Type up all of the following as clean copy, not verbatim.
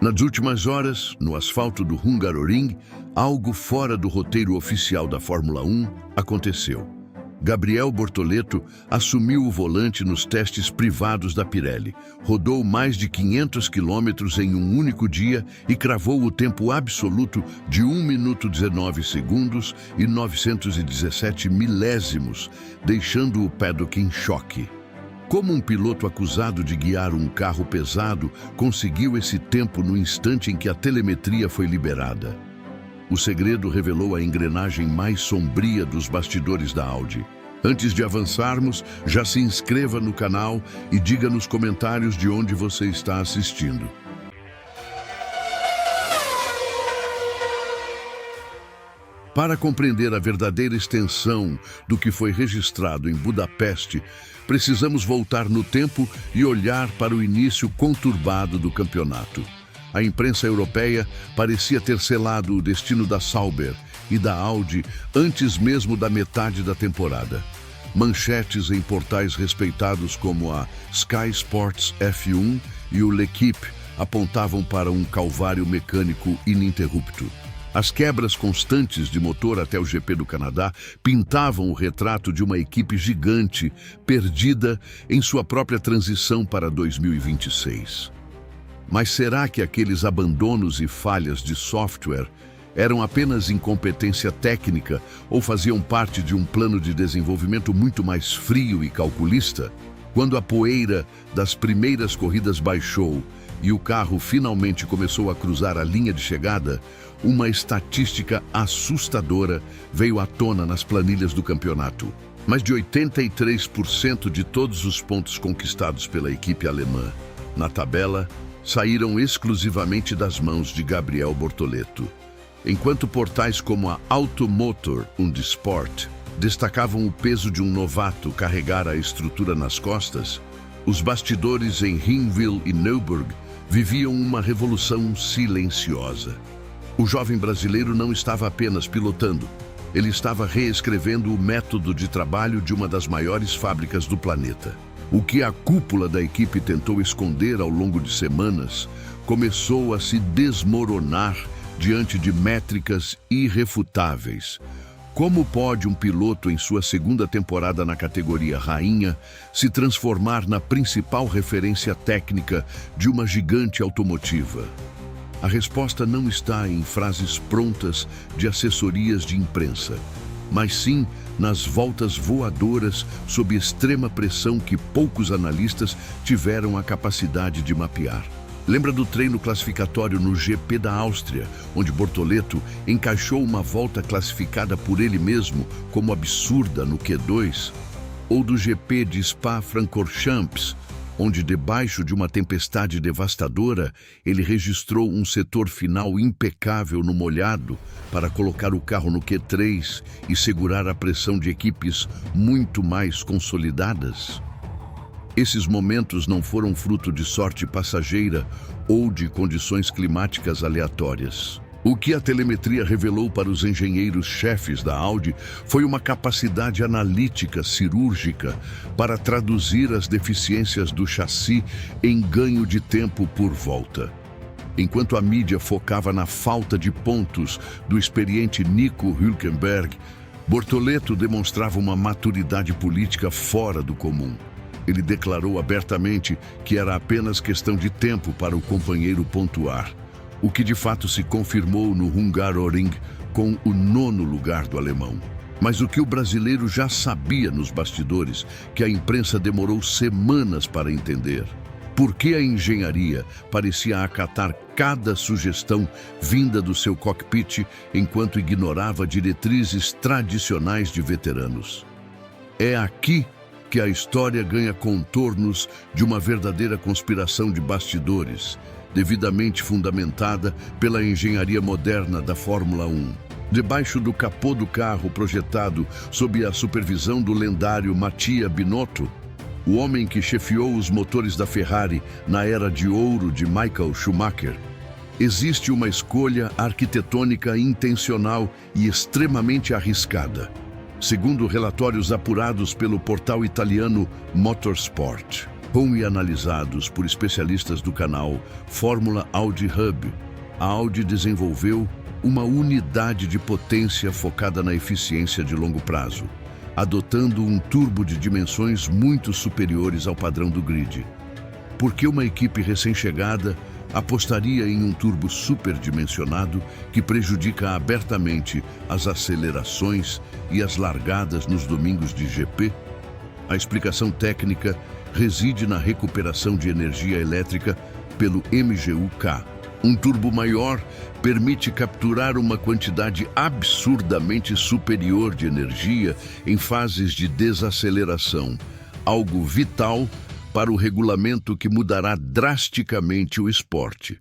Nas últimas horas, no asfalto do Hungaroring, algo fora do roteiro oficial da Fórmula 1 aconteceu. Gabriel Bortoleto assumiu o volante nos testes privados da Pirelli, rodou mais de 500 quilômetros em um único dia e cravou o tempo absoluto de 1 minuto 19 segundos e 917 milésimos, deixando o paddock em choque. Como um piloto acusado de guiar um carro pesado conseguiu esse tempo no instante em que a telemetria foi liberada? O segredo revelou a engrenagem mais sombria dos bastidores da Audi. Antes de avançarmos, já se inscreva no canal e diga nos comentários de onde você está assistindo. Para compreender a verdadeira extensão do que foi registrado em Budapeste, precisamos voltar no tempo e olhar para o início conturbado do campeonato. A imprensa europeia parecia ter selado o destino da Sauber e da Audi antes mesmo da metade da temporada. Manchetes em portais respeitados como a Sky Sports F1 e o L'Équipe apontavam para um calvário mecânico ininterrupto. As quebras constantes de motor até o GP do Canadá pintavam o retrato de uma equipe gigante, perdida em sua própria transição para 2026. Mas será que aqueles abandonos e falhas de software eram apenas incompetência técnica ou faziam parte de um plano de desenvolvimento muito mais frio e calculista? Quando a poeira das primeiras corridas baixou e o carro finalmente começou a cruzar a linha de chegada, uma estatística assustadora veio à tona nas planilhas do campeonato. Mais de 83% de todos os pontos conquistados pela equipe alemã na tabela saíram exclusivamente das mãos de Gabriel Bortoleto. Enquanto portais como a Automotor und Sport destacavam o peso de um novato carregar a estrutura nas costas, os bastidores em Hinwil e Nürburg viviam uma revolução silenciosa. O jovem brasileiro não estava apenas pilotando, ele estava reescrevendo o método de trabalho de uma das maiores fábricas do planeta. O que a cúpula da equipe tentou esconder ao longo de semanas começou a se desmoronar diante de métricas irrefutáveis. Como pode um piloto em sua segunda temporada na categoria rainha se transformar na principal referência técnica de uma gigante automotiva? A resposta não está em frases prontas de assessorias de imprensa, mas sim nas voltas voadoras sob extrema pressão que poucos analistas tiveram a capacidade de mapear. Lembra do treino classificatório no GP da Áustria, onde Bortoleto encaixou uma volta classificada por ele mesmo como absurda no Q2? Ou do GP de Spa-Francorchamps, onde, debaixo de uma tempestade devastadora, ele registrou um setor final impecável no molhado para colocar o carro no Q3 e segurar a pressão de equipes muito mais consolidadas? Esses momentos não foram fruto de sorte passageira ou de condições climáticas aleatórias. O que a telemetria revelou para os engenheiros-chefes da Audi foi uma capacidade analítica cirúrgica para traduzir as deficiências do chassi em ganho de tempo por volta. Enquanto a mídia focava na falta de pontos do experiente Nico Hülkenberg, Bortoleto demonstrava uma maturidade política fora do comum. Ele declarou abertamente que era apenas questão de tempo para o companheiro pontuar, o que de fato se confirmou no Hungaroring com o 9º lugar do alemão. Mas o que o brasileiro já sabia nos bastidores, que a imprensa demorou semanas para entender. Por que a engenharia parecia acatar cada sugestão vinda do seu cockpit enquanto ignorava diretrizes tradicionais de veteranos? É aqui que a história ganha contornos de uma verdadeira conspiração de bastidores, devidamente fundamentada pela engenharia moderna da Fórmula 1. Debaixo do capô do carro projetado sob a supervisão do lendário Mattia Binotto, o homem que chefiou os motores da Ferrari na era de ouro de Michael Schumacher, existe uma escolha arquitetônica intencional e extremamente arriscada. Segundo relatórios apurados pelo portal italiano Motorsport, Com e analisados por especialistas do canal Fórmula Audi Hub, a Audi desenvolveu uma unidade de potência focada na eficiência de longo prazo, adotando um turbo de dimensões muito superiores ao padrão do grid. Porque uma equipe recém-chegada apostaria em um turbo superdimensionado que prejudica abertamente as acelerações e as largadas nos domingos de GP? A explicação técnica reside na recuperação de energia elétrica pelo MGU-K. Um turbo maior permite capturar uma quantidade absurdamente superior de energia em fases de desaceleração, algo vital para o regulamento que mudará drasticamente o esporte.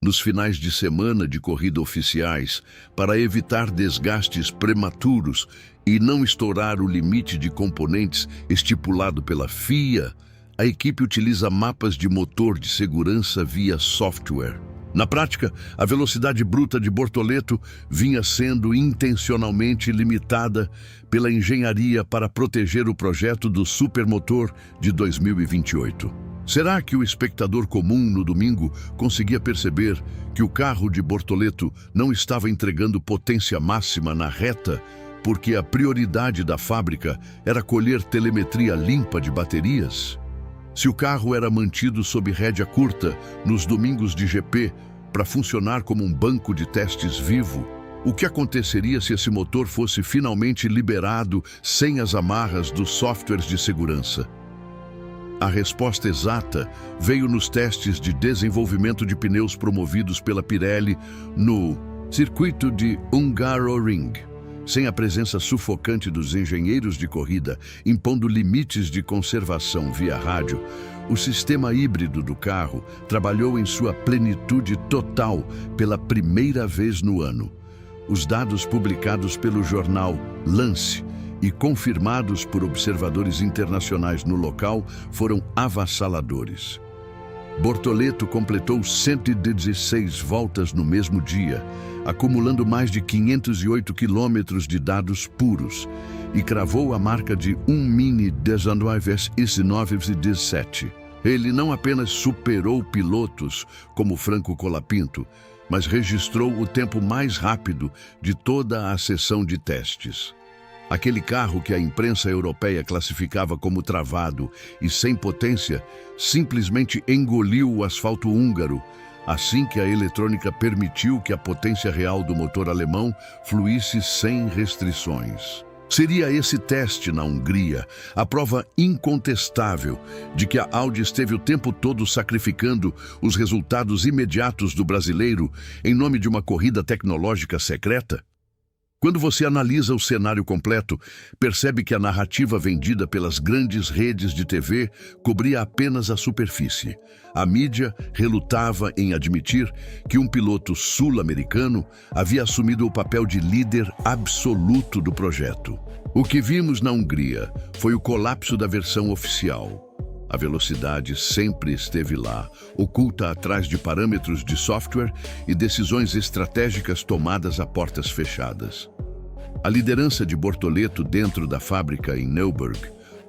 Nos finais de semana de corrida oficiais, para evitar desgastes prematuros e não estourar o limite de componentes estipulado pela FIA, a equipe utiliza mapas de motor de segurança via software. Na prática, a velocidade bruta de Bortoleto vinha sendo intencionalmente limitada pela engenharia para proteger o projeto do supermotor de 2028. Será que o espectador comum no domingo conseguia perceber que o carro de Bortoleto não estava entregando potência máxima na reta porque a prioridade da fábrica era colher telemetria limpa de baterias? Se o carro era mantido sob rédea curta nos domingos de GP para funcionar como um banco de testes vivo, o que aconteceria se esse motor fosse finalmente liberado sem as amarras dos softwares de segurança? A resposta exata veio nos testes de desenvolvimento de pneus promovidos pela Pirelli no circuito de Hungaroring. Sem a presença sufocante dos engenheiros de corrida, impondo limites de conservação via rádio, o sistema híbrido do carro trabalhou em sua plenitude total pela primeira vez no ano. Os dados publicados pelo jornal Lance e confirmados por observadores internacionais no local foram avassaladores. Bortoleto completou 116 voltas no mesmo dia, acumulando mais de 508 quilômetros de dados puros, e cravou a marca de 1 Mini 1917. Ele não apenas superou pilotos como Franco Colapinto, mas registrou o tempo mais rápido de toda a sessão de testes. Aquele carro que a imprensa europeia classificava como travado e sem potência, simplesmente engoliu o asfalto húngaro, assim que a eletrônica permitiu que a potência real do motor alemão fluísse sem restrições. Seria esse teste na Hungria a prova incontestável de que a Audi esteve o tempo todo sacrificando os resultados imediatos do brasileiro em nome de uma corrida tecnológica secreta? Quando você analisa o cenário completo, percebe que a narrativa vendida pelas grandes redes de TV cobria apenas a superfície. A mídia relutava em admitir que um piloto sul-americano havia assumido o papel de líder absoluto do projeto. O que vimos na Hungria foi o colapso da versão oficial. A velocidade sempre esteve lá, oculta atrás de parâmetros de software e decisões estratégicas tomadas a portas fechadas. A liderança de Bortoleto dentro da fábrica em Neuburg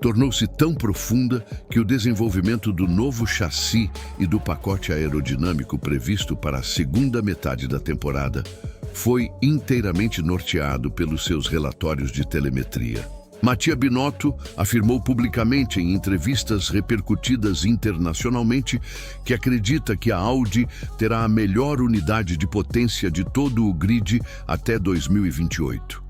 tornou-se tão profunda que o desenvolvimento do novo chassi e do pacote aerodinâmico previsto para a segunda metade da temporada foi inteiramente norteado pelos seus relatórios de telemetria. Mattia Binotto afirmou publicamente em entrevistas repercutidas internacionalmente que acredita que a Audi terá a melhor unidade de potência de todo o grid até 2028.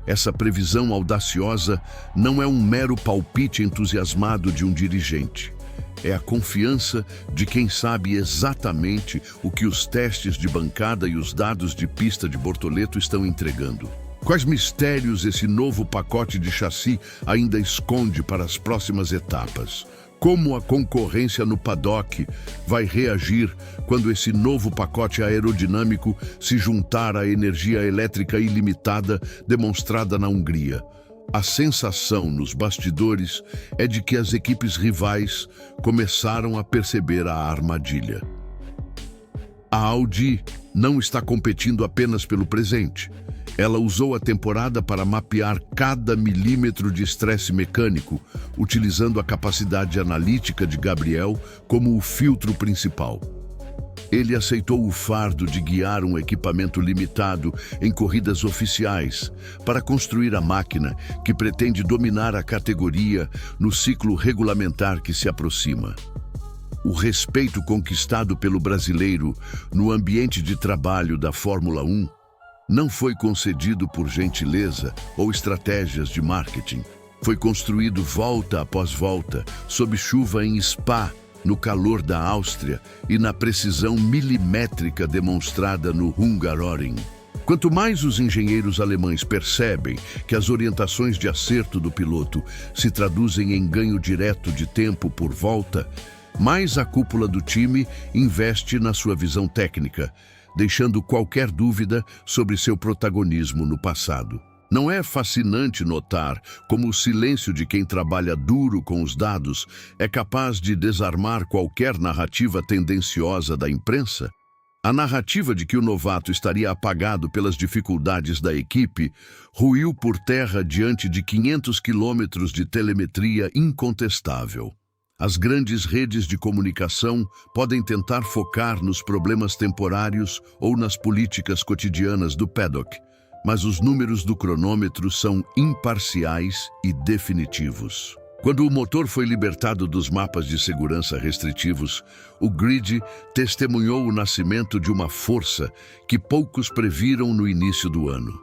Essa previsão audaciosa não é um mero palpite entusiasmado de um dirigente. É a confiança de quem sabe exatamente o que os testes de bancada e os dados de pista de Bortoleto estão entregando. Quais mistérios esse novo pacote de chassi ainda esconde para as próximas etapas? Como a concorrência no paddock vai reagir quando esse novo pacote aerodinâmico se juntar à energia elétrica ilimitada demonstrada na Hungria? A sensação nos bastidores é de que as equipes rivais começaram a perceber a armadilha. A Audi não está competindo apenas pelo presente. Ela usou a temporada para mapear cada milímetro de estresse mecânico, utilizando a capacidade analítica de Gabriel como o filtro principal. Ele aceitou o fardo de guiar um equipamento limitado em corridas oficiais para construir a máquina que pretende dominar a categoria no ciclo regulamentar que se aproxima. O respeito conquistado pelo brasileiro no ambiente de trabalho da Fórmula 1 não foi concedido por gentileza ou estratégias de marketing. Foi construído volta após volta, sob chuva em Spa, no calor da Áustria e na precisão milimétrica demonstrada no Hungaroring. Quanto mais os engenheiros alemães percebem que as orientações de acerto do piloto se traduzem em ganho direto de tempo por volta, mais a cúpula do time investe na sua visão técnica, deixando qualquer dúvida sobre seu protagonismo no passado. Não é fascinante notar como o silêncio de quem trabalha duro com os dados é capaz de desarmar qualquer narrativa tendenciosa da imprensa? A narrativa de que o novato estaria apagado pelas dificuldades da equipe ruiu por terra diante de 500 quilômetros de telemetria incontestável. As grandes redes de comunicação podem tentar focar nos problemas temporários ou nas políticas cotidianas do paddock, mas os números do cronômetro são imparciais e definitivos. Quando o motor foi libertado dos mapas de segurança restritivos, o grid testemunhou o nascimento de uma força que poucos previram no início do ano.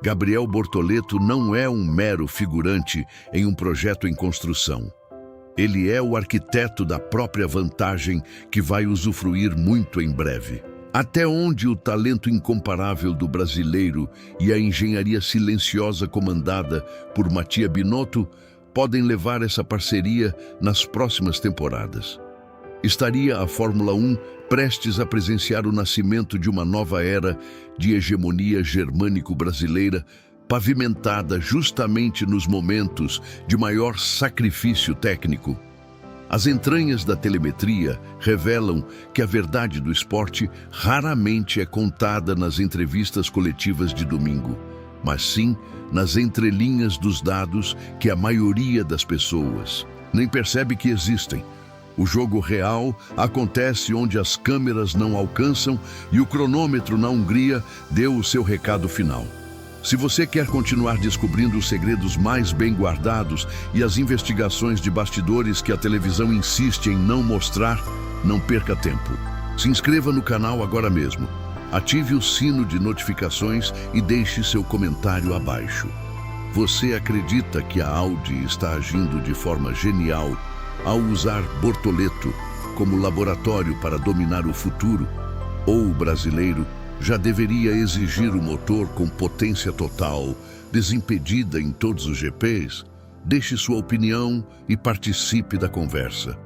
Gabriel Bortoleto não é um mero figurante em um projeto em construção. Ele é o arquiteto da própria vantagem que vai usufruir muito em breve. Até onde o talento incomparável do brasileiro e a engenharia silenciosa comandada por Mattia Binotto podem levar essa parceria nas próximas temporadas? Estaria a Fórmula 1 prestes a presenciar o nascimento de uma nova era de hegemonia germânico-brasileira, pavimentada justamente nos momentos de maior sacrifício técnico? As entranhas da telemetria revelam que a verdade do esporte raramente é contada nas entrevistas coletivas de domingo, mas sim nas entrelinhas dos dados que a maioria das pessoas nem percebe que existem. O jogo real acontece onde as câmeras não alcançam e o cronômetro na Hungria deu o seu recado final. Se você quer continuar descobrindo os segredos mais bem guardados e as investigações de bastidores que a televisão insiste em não mostrar, não perca tempo. Se inscreva no canal agora mesmo. Ative o sino de notificações e deixe seu comentário abaixo. Você acredita que a Audi está agindo de forma genial ao usar Bortoleto como laboratório para dominar o futuro? Ou o brasileiro já deveria exigir o motor com potência total, desimpedida em todos os GPs? Deixe sua opinião e participe da conversa.